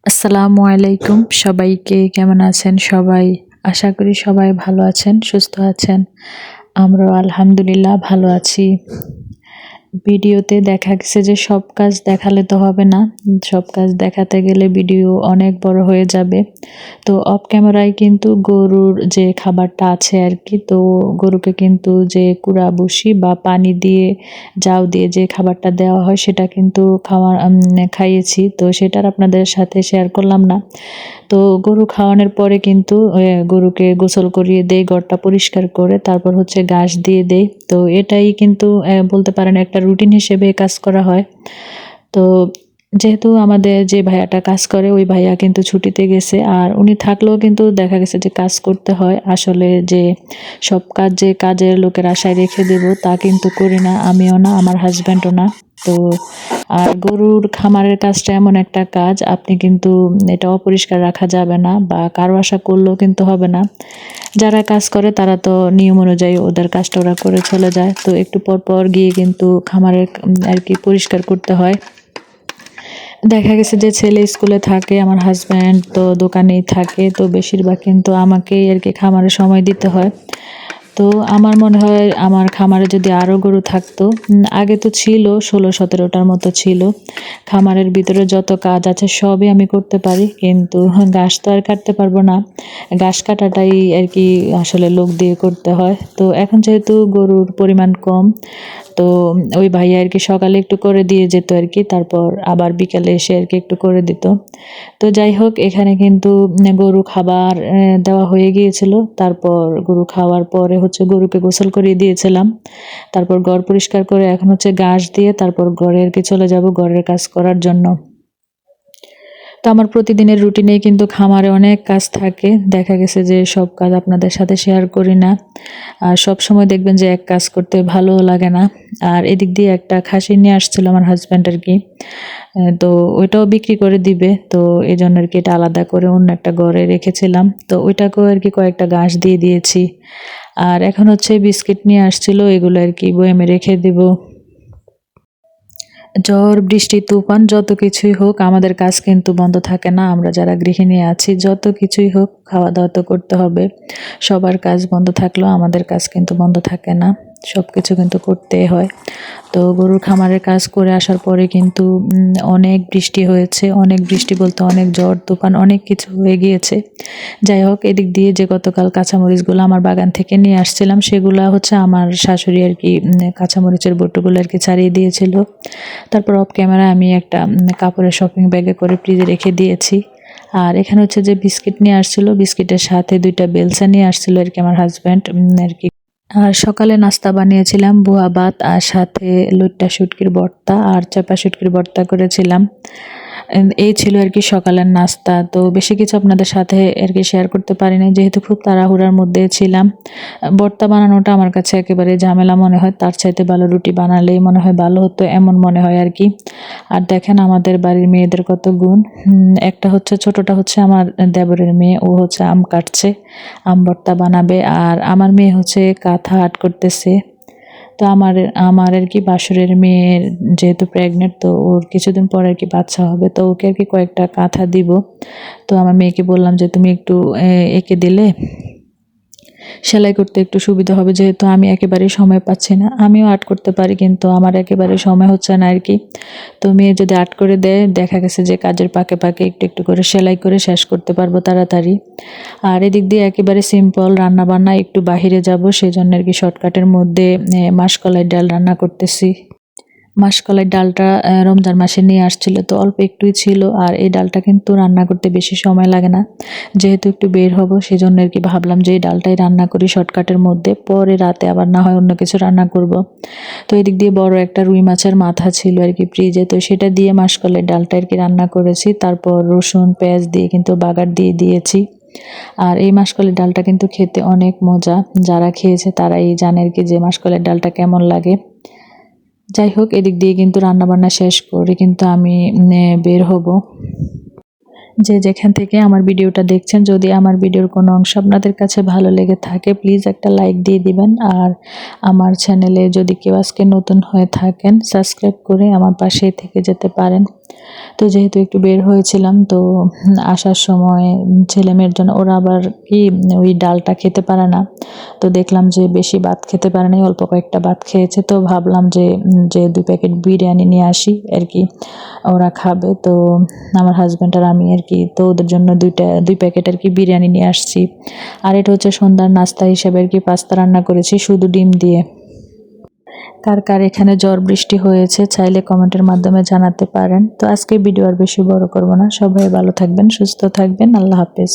আসসালামু আলাইকুম, সবাইকে কেমন আছেন সবাই? আশা করি সবাই ভালো আছেন, সুস্থ আছেন। আমরাও আলহামদুলিল্লাহ ভালো আছি। ভিডিওতে দেখা গেছে যে সব কাজ দেখালে তো হবে না, সব কাজ দেখাতে গেলে ভিডিও অনেক বড় হয়ে যাবে। তো অফ ক্যামেরায় কিন্তু গরুর যে খাবারটা আছে আর কি, তো গরুকে কিন্তু যে কুড়া বসি বা পানি দিয়ে জাউ দিয়ে যে খাবারটা দেওয়া হয় সেটা কিন্তু খাইয়েছি, তো সেটার আপনাদের সাথে শেয়ার করলাম না। তো গরু খাওয়ানোর পরে কিন্তু গরুকে গোসল করিয়ে দেই, ঘরটা পরিষ্কার করে তারপর হচ্ছে ঘাস দিয়ে দেই। তো এটাই কিন্তু বলতে পারেন একটা রুটিন হিসেবে কাজ করা হয়। তো যেহেতু আমাদের যে ভাইয়াটা কাজ করে ওই ভাইয়া কিন্তু ছুটিতে গেছে, আর উনি থাকলেও কিন্তু দেখা গেছে যে কাজ করতে হয়। আসলে যে সব কাজ যে কাজের লোকের আশায় রেখে দেব তা কিন্তু করি না, আমিও না, আমার হাজব্যান্ডও না। তো আর গরুর খামারের কাজটা এমন একটা কাজ, আপনি কিন্তু এটা অপরিষ্কার রাখা যাবে না বা কারো আশা করলেও কিন্তু হবে না। যারা কাজ করে তারা তো নিয়ম অনুযায়ী ওদের কাজটা ওরা করে চলে যায়। তো একটু পর পর গিয়ে কিন্তু খামারের আর কি পরিষ্কার করতে হয়। দেখা গেছে যে ছেলে স্কুলে থাকে, আমার হাজব্যান্ড তো দোকানেই থাকে, তো বেশিরভাগ কিন্তু আমাকেই আর কি খামারে সময় দিতে হয়। তো আমার মনে হয় আমার খামারে যদি আরও গরু থাকতো, আগে তো ছিল 16-17টার মতো ছিল। খামারের ভিতরে যত কাজ আছে সবই আমি করতে পারি, কিন্তু ঘাস তো আর কাটতে পারবো না। ঘাস কাটাটাই আর কি আসলে লোক দিয়ে করতে হয়। তো এখন যেহেতু গরুর পরিমাণ কম, তো ওই ভাইয়া আর কি সকালে একটু করে দিয়ে যেত আর কি, তারপর আবার বিকালে এসে আর কি একটু করে দিত। তো যাই হোক, এখানে কিন্তু গরু খাবার দেওয়া হয়ে গিয়েছিল। তারপর গরু খাওয়ার পরে হচ্ছে গরুকে গোসল করিয়ে দিয়েছিলাম। তারপর ঘর পরিষ্কার করে এখন হচ্ছে ঘাস দিয়ে তারপর ঘরে আর কি চলে যাব ঘরের কাজ করার জন্য। তো আমার প্রতিদিনের রুটিনে কিন্তু খামারে অনেক কাজ থাকে। দেখা গেছে যে সব কাজ আপনাদের সাথে শেয়ার করি না। আর সবসময় দেখবেন যে এক কাজ করতে ভালোও লাগে না। আর এদিক দিয়ে একটা খাসি নিয়ে আসছিল আমার হাজব্যান্ড আর কি। তো ওইটাও বিক্রি করে দিবে। তো এজন্য আর কি এটা আলাদা করে অন্য একটা ঘরে রেখেছিলাম। তো ওইটাকেও আর কি কয়েকটা ঘাস দিয়ে দিয়েছি। আর এখন হচ্ছে বিস্কিট নিয়ে আসছিল, এগুলো আর কি বয়ামে রেখে দিব। ঝড় বৃষ্টি তুফান যত কিছুই হোক আমাদের কাজ কিন্তু বন্ধ থাকে না। আমরা যারা গৃহিণী আছি যত কিছুই হোক খাওয়া দাওয়া তো করতে হবে। সবার কাজ বন্ধ থাকলেও আমাদের কাজ কিন্তু বন্ধ থাকে না, সব কিছু কিন্তু করতেই হয়। তো গরুর খামারের কাজ করে আসার পরে কিন্তু অনেক বৃষ্টি হয়েছে, অনেক বৃষ্টি বলতে অনেক ঝড় তুফান অনেক কিছু হয়ে গিয়েছে। যাই হোক, এদিক দিয়ে যে গতকাল কাঁচামরিচগুলো আমার বাগান থেকে নিয়ে আসছিলাম সেগুলো হচ্ছে আমার শাশুড়ি আর কি কাঁচামরিচের বটুগুলো আর কি ছাড়িয়ে দিয়েছিল। তারপর অফ ক্যামেরা আমি একটা কাপড়ের শপিং ব্যাগে করে ফ্রিজে রেখে দিয়েছি। আর এখানে হচ্ছে যে বিস্কিট নিয়ে আসছিল, বিস্কিটের সাথে 2টা বেলচা নিয়ে আসছিল আর কি আমার হাজব্যান্ড আর কি। আর সকালে নাস্তা বানিয়েছিলাম বুয়া ভাত, আর সাথে লইট্টা শুটকির ভর্তা আর চাপা শুটকির ভর্তা করেছিলাম। এই ছিল আর কি সকালের নাস্তা। তো বেশি কিছু আপনাদের সাথে আর কি শেয়ার করতে পারিনি, যেহেতু খুব তাড়াহুড়ার মধ্যে ছিলাম। ভর্তা বানানোটা আমার কাছে একেবারে ঝামেলা মনে হয়, তার চাইতে ভালো রুটি বানালেই মনে হয় ভালো হতো, এমন মনে হয় আর কি। আর দেখেন আমাদের বাড়ির মেয়েদের কত গুণ। একটা হচ্ছে ছোটটা হচ্ছে আমার দেবরের মেয়ে, ও হচ্ছে আম কাটছে, আম ভর্তা বানাবে। আর আমার মেয়ে হচ্ছে কাঁথা আর্ট করতেছে। তো আমার আমার আর কি বাসুরের মেয়ের যেহেতু প্রেগনেন্ট, তো ওর কিছুদিন পর আর কি বাচ্চা হবে, তো ওকে আর কি কয়েকটা কাঁথা দিব। তো আমার মেয়েকে বললাম যে তুমি একটু এঁকে দিলে সেলাই করতে একটু সুবিধা হবে, যেহেতু আমি একেবারেই সময় পাচ্ছি না। আমিও আর্ট করতে পারি কিন্তু আমার একেবারে সময় হচ্ছে না আর কি। তো মেয়ে যদি আর্ট করে দেয় দেখা গেছে যে কাজের ফাঁকে ফাঁকে একটু একটু করে সেলাই করে শেষ করতে পারবো তাড়াতাড়ি। আর এদিক দিয়ে একেবারে সিম্পল রান্না বান্না, একটু বাহিরে যাব সেজন্য আর কি শর্টকাটের মধ্যে মাসকলাই ডাল রান্না করতেছি। মাসকলাই ডালটা রমজান মাসে নিয়ে আসছিল, তো অল্প একটুই ছিল। আর এই ডালটা কিন্তু রান্না করতে বেশি সময় লাগে না, যেহেতু একটু বের হব সেজন্য আর কি ভাবলাম যে এই ডালটাই রান্না করি শর্টকাটের মধ্যে, পরে রাতে আবার না হয় অন্য কিছু রান্না করব। তো এদিক দিয়ে বড় একটা রুই মাছের মাথা ছিল আর কি ফ্রিজে, তো সেটা দিয়ে মাসকলাই ডালটা আর কি রান্না করেছি। তারপর রসুন পেঁয়াজ দিয়ে কিন্তু বাগার দিয়ে দিয়েছি। আর এই মাসকলাইয়ের ডালটা কিন্তু খেতে অনেক মজা, যারা খেয়েছে তারাই জানে আর কি যে মাসকলাইয়ের ডালটা কেমন লাগে। যাই হোক, এদিক দিয়ে কিন্তু রান্নাবান্না শেষ করে কিন্তু আমি বের হব। যে যেখান থেকে আমার ভিডিওটা দেখছেন, যদি আমার ভিডিওর কোনো অংশ আপনাদের কাছে ভালো লেগে থাকে প্লিজ একটা লাইক দিয়ে দিবেন। আর আমার চ্যানেলে যদি কেউ আজকে নতুন হয়ে থাকেন সাবস্ক্রাইব করে আমার পাশেই থেকে যেতে পারেন। তো যেহেতু একটু বের হয়েছিলাম, তো আসার সময় ছেলেমেয়ের জন্য ওরা আবার কি ওই ডালটা খেতে পারে না, তো দেখলাম যে বেশি ভাত খেতে পারে নাই, অল্প কয়েকটা ভাত খেয়েছে। তো ভাবলাম যে 2 প্যাকেট বিরিয়ানি নিয়ে আসি আর কি, ওরা খাবে। তো আমার হাজব্যান্ড আর আমি আর কি, তো ওদের জন্য 2 প্যাকেট আর কি বিরিয়ানি নিয়ে আসছি। আর এটা হচ্ছে সন্ধ্যার নাস্তা হিসেবে আর কি পাস্তা রান্না করেছি শুধু ডিম দিয়ে। কার কার এখানে ঝড় বৃষ্টি হয়েছে চাইলে কমেন্টের মাধ্যমে জানাতে পারেন। তো আজকে ভিডিও আর বেশি বড় করব না, সবাই ভালো থাকবেন, সুস্থ থাকবেন, আল্লাহ হাফেজ।